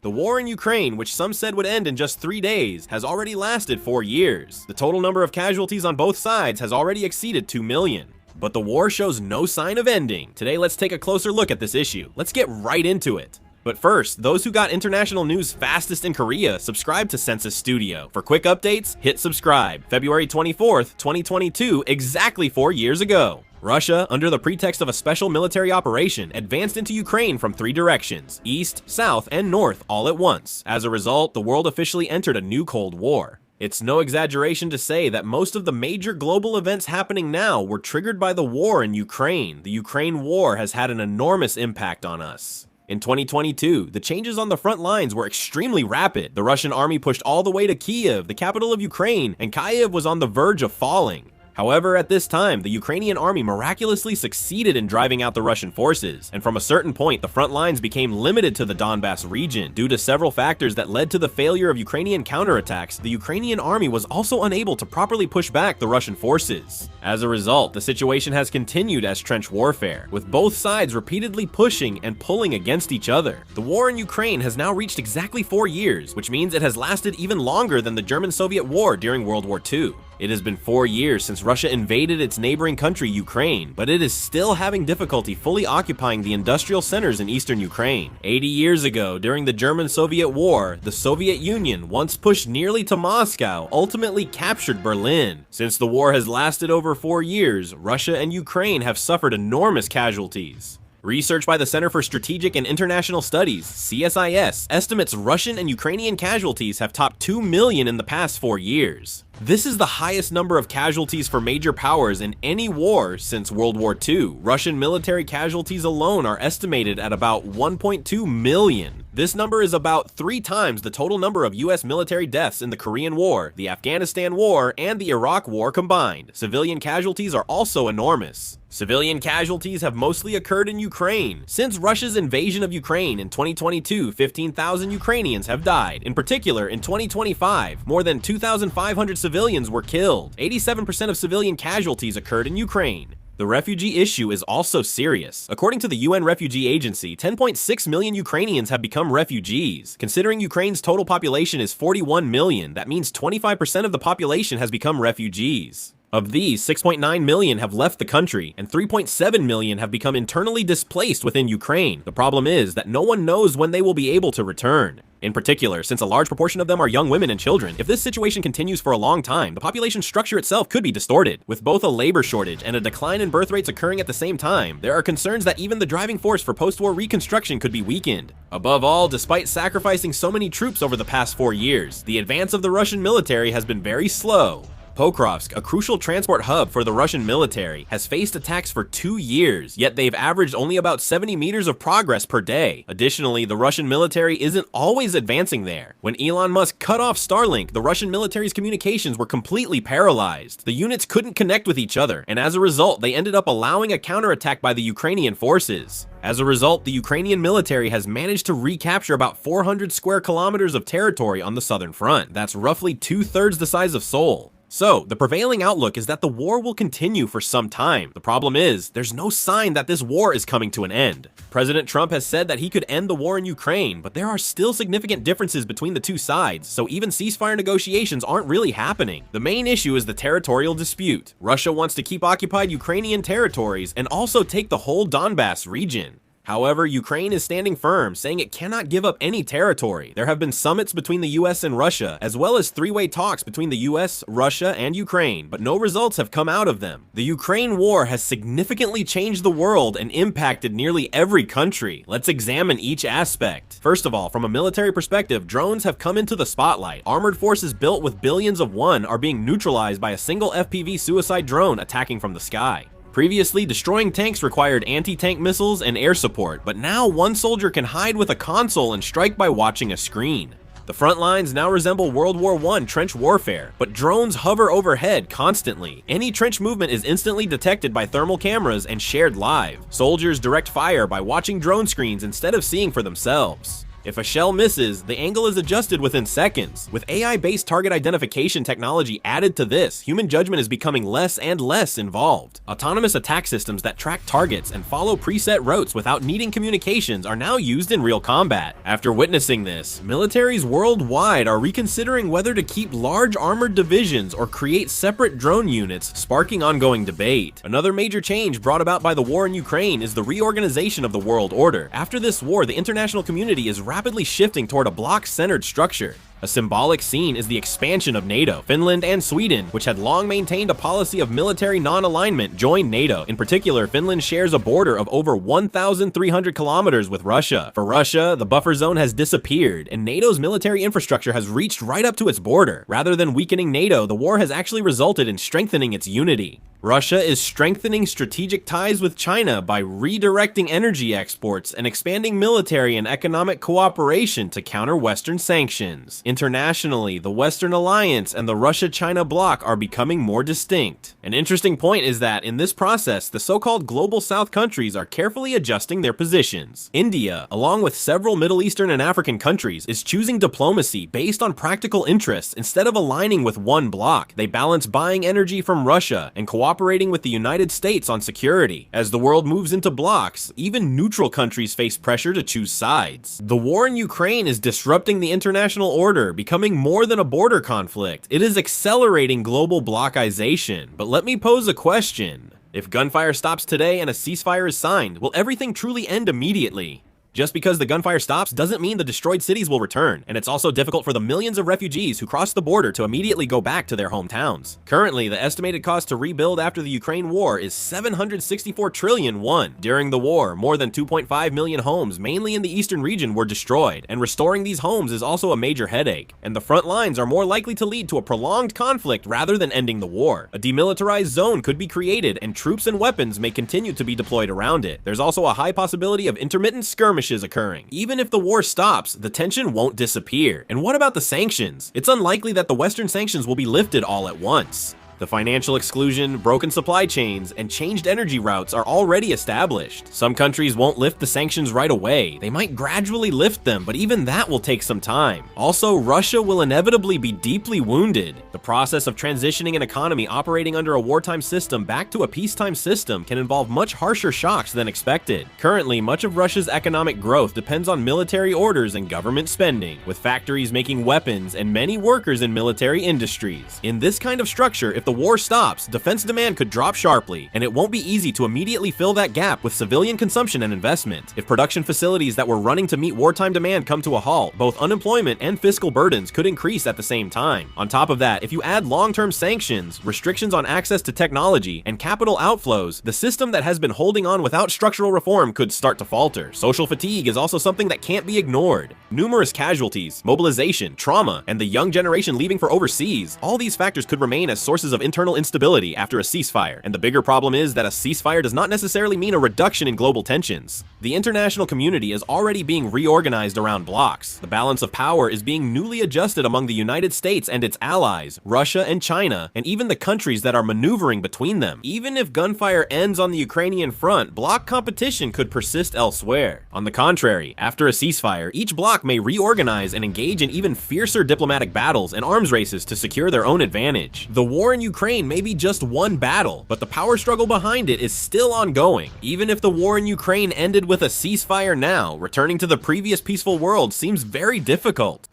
The war in Ukraine, which some said would end in just 3 days, has already lasted 4 years. The total number of casualties on both sides has already exceeded 2 million. But the war shows no sign of ending. Today, let's take a closer look at this issue. Let's get right into it. But first, those who got international news fastest in Korea, subscribe to Census Studio. For quick updates, hit subscribe. February 24th, 2022, exactly 4 years ago. Russia, under the pretext of a special military operation, advanced into Ukraine from 3 directions: east, south, and north all at once. As a result, the world officially entered a new Cold War. It's no exaggeration to say that most of the major global events happening now were triggered by the war in Ukraine. The Ukraine war has had an enormous impact on us. In 2022, the changes on the front lines were extremely rapid. The Russian army pushed all the way to Kyiv, the capital of Ukraine, and Kyiv was on the verge of falling. However, at this time, the Ukrainian army miraculously succeeded in driving out the Russian forces, and from a certain point, the front lines became limited to the Donbass region. Due to several factors that led to the failure of Ukrainian counterattacks, the Ukrainian army was also unable to properly push back the Russian forces. As a result, the situation has continued as trench warfare, with both sides repeatedly pushing and pulling against each other. The war in Ukraine has now reached exactly 4 years, which means it has lasted even longer than the German-Soviet War during World War II. It has been 4 years since Russia invaded its neighboring country, Ukraine, but it is still having difficulty fully occupying the industrial centers in eastern Ukraine. 80 years ago, during the German-Soviet War, the Soviet Union, once pushed nearly to Moscow, ultimately captured Berlin. Since the war has lasted over 4 years, Russia and Ukraine have suffered enormous casualties. Research by the Center for Strategic and International Studies, CSIS, estimates Russian and Ukrainian casualties have topped 2 million in the past 4 years. This is the highest number of casualties for major powers in any war since World War II. Russian military casualties alone are estimated at about 1.2 million. This number is about 3 times the total number of US military deaths in the Korean War, the Afghanistan War, and the Iraq War combined. Civilian casualties are also enormous. Civilian casualties have mostly occurred in Ukraine. Since Russia's invasion of Ukraine in 2022, 15,000 Ukrainians have died. In particular, in 2025, more than 2,500 civilians were killed. 87% of civilian casualties occurred in Ukraine. The refugee issue is also serious. According to the UN Refugee Agency, 10.6 million Ukrainians have become refugees. Considering Ukraine's total population is 41 million, that means 25% of the population has become refugees. Of these, 6.9 million have left the country, and 3.7 million have become internally displaced within Ukraine. The problem is that no one knows when they will be able to return. In particular, since a large proportion of them are young women and children, if this situation continues for a long time, the population structure itself could be distorted. With both a labor shortage and a decline in birth rates occurring at the same time, there are concerns that even the driving force for post-war reconstruction could be weakened. Above all, despite sacrificing so many troops over the past 4 years, the advance of the Russian military has been very slow. Pokrovsk, a crucial transport hub for the Russian military, has faced attacks for 2 years, yet they've averaged only about 70 meters of progress per day. Additionally, the Russian military isn't always advancing there. When Elon Musk cut off Starlink, the Russian military's communications were completely paralyzed. The units couldn't connect with each other, and as a result, they ended up allowing a counterattack by the Ukrainian forces. As a result, the Ukrainian military has managed to recapture about 400 square kilometers of territory on the southern front. That's roughly 2/3 the size of Seoul. So, the prevailing outlook is that the war will continue for some time. The problem is, there's no sign that this war is coming to an end. President Trump has said that he could end the war in Ukraine, but there are still significant differences between the two sides, so even ceasefire negotiations aren't really happening. The main issue is the territorial dispute. Russia wants to keep occupied Ukrainian territories and also take the whole Donbass region. However, Ukraine is standing firm, saying it cannot give up any territory. There have been summits between the US and Russia, as well as 3-way talks between the US, Russia, and Ukraine, but no results have come out of them. The Ukraine war has significantly changed the world and impacted nearly every country. Let's examine each aspect. First of all, from a military perspective, drones have come into the spotlight. Armored forces built with billions of won are being neutralized by a single FPV suicide drone attacking from the sky. Previously, destroying tanks required anti-tank missiles and air support, but now one soldier can hide with a console and strike by watching a screen. The front lines now resemble World War I trench warfare, but drones hover overhead constantly. Any trench movement is instantly detected by thermal cameras and shared live. Soldiers direct fire by watching drone screens instead of seeing for themselves. If a shell misses, the angle is adjusted within seconds. With AI-based target identification technology added to this, human judgment is becoming less and less involved. Autonomous attack systems that track targets and follow preset routes without needing communications are now used in real combat. After witnessing this, militaries worldwide are reconsidering whether to keep large armored divisions or create separate drone units, sparking ongoing debate. Another major change brought about by the war in Ukraine is the reorganization of the world order. After this war, the international community is rapidly shifting toward a bloc-centered structure. A symbolic scene is the expansion of NATO. Finland and Sweden, which had long maintained a policy of military non-alignment, joined NATO. In particular, Finland shares a border of over 1,300 kilometers with Russia. For Russia, the buffer zone has disappeared, and NATO's military infrastructure has reached right up to its border. Rather than weakening NATO, the war has actually resulted in strengthening its unity. Russia is strengthening strategic ties with China by redirecting energy exports and expanding military and economic cooperation to counter Western sanctions. Internationally, the Western Alliance and the Russia-China bloc are becoming more distinct. An interesting point is that in this process, the so-called Global South countries are carefully adjusting their positions. India, along with several Middle Eastern and African countries, is choosing diplomacy based on practical interests instead of aligning with one bloc. They balance buying energy from Russia and cooperating with the United States on security. As the world moves into blocs, even neutral countries face pressure to choose sides. The war in Ukraine is disrupting the international order, becoming more than a border conflict. It is accelerating global blocization. But let me pose a question. If gunfire stops today and a ceasefire is signed, will everything truly end immediately? Just because the gunfire stops doesn't mean the destroyed cities will return, and it's also difficult for the millions of refugees who cross the border to immediately go back to their hometowns. Currently, the estimated cost to rebuild after the Ukraine war is $764 trillion won. During the war, more than 2.5 million homes, mainly in the eastern region, were destroyed, and restoring these homes is also a major headache. And the front lines are more likely to lead to a prolonged conflict rather than ending the war. A demilitarized zone could be created, and troops and weapons may continue to be deployed around it. There's also a high possibility of intermittent skirmishes occurring. Even if the war stops, the tension won't disappear. And what about the sanctions? It's unlikely that the Western sanctions will be lifted all at once. The financial exclusion, broken supply chains, and changed energy routes are already established. Some countries won't lift the sanctions right away. They might gradually lift them, but even that will take some time. Also, Russia will inevitably be deeply wounded. The process of transitioning an economy operating under a wartime system back to a peacetime system can involve much harsher shocks than expected. Currently, much of Russia's economic growth depends on military orders and government spending, with factories making weapons and many workers in military industries. In this kind of structure, if the war stops, defense demand could drop sharply, and it won't be easy to immediately fill that gap with civilian consumption and investment. If production facilities that were running to meet wartime demand come to a halt, both unemployment and fiscal burdens could increase at the same time. On top of that, if you add long-term sanctions, restrictions on access to technology, and capital outflows, the system that has been holding on without structural reform could start to falter. Social fatigue is also something that can't be ignored. Numerous casualties, mobilization, trauma, and the young generation leaving for overseas, all these factors could remain as sources of internal instability after a ceasefire, and the bigger problem is that a ceasefire does not necessarily mean a reduction in global tensions. The international community is already being reorganized around blocs. The balance of power is being newly adjusted among the United States and its allies, Russia and China, and even the countries that are maneuvering between them. Even if gunfire ends on the Ukrainian front, bloc competition could persist elsewhere. On the contrary, after a ceasefire, each bloc may reorganize and engage in even fiercer diplomatic battles and arms races to secure their own advantage. The war in Ukraine may be just one battle, but the power struggle behind it is still ongoing. Even if the war in Ukraine ended with a ceasefire now, returning to the previous peaceful world seems very difficult.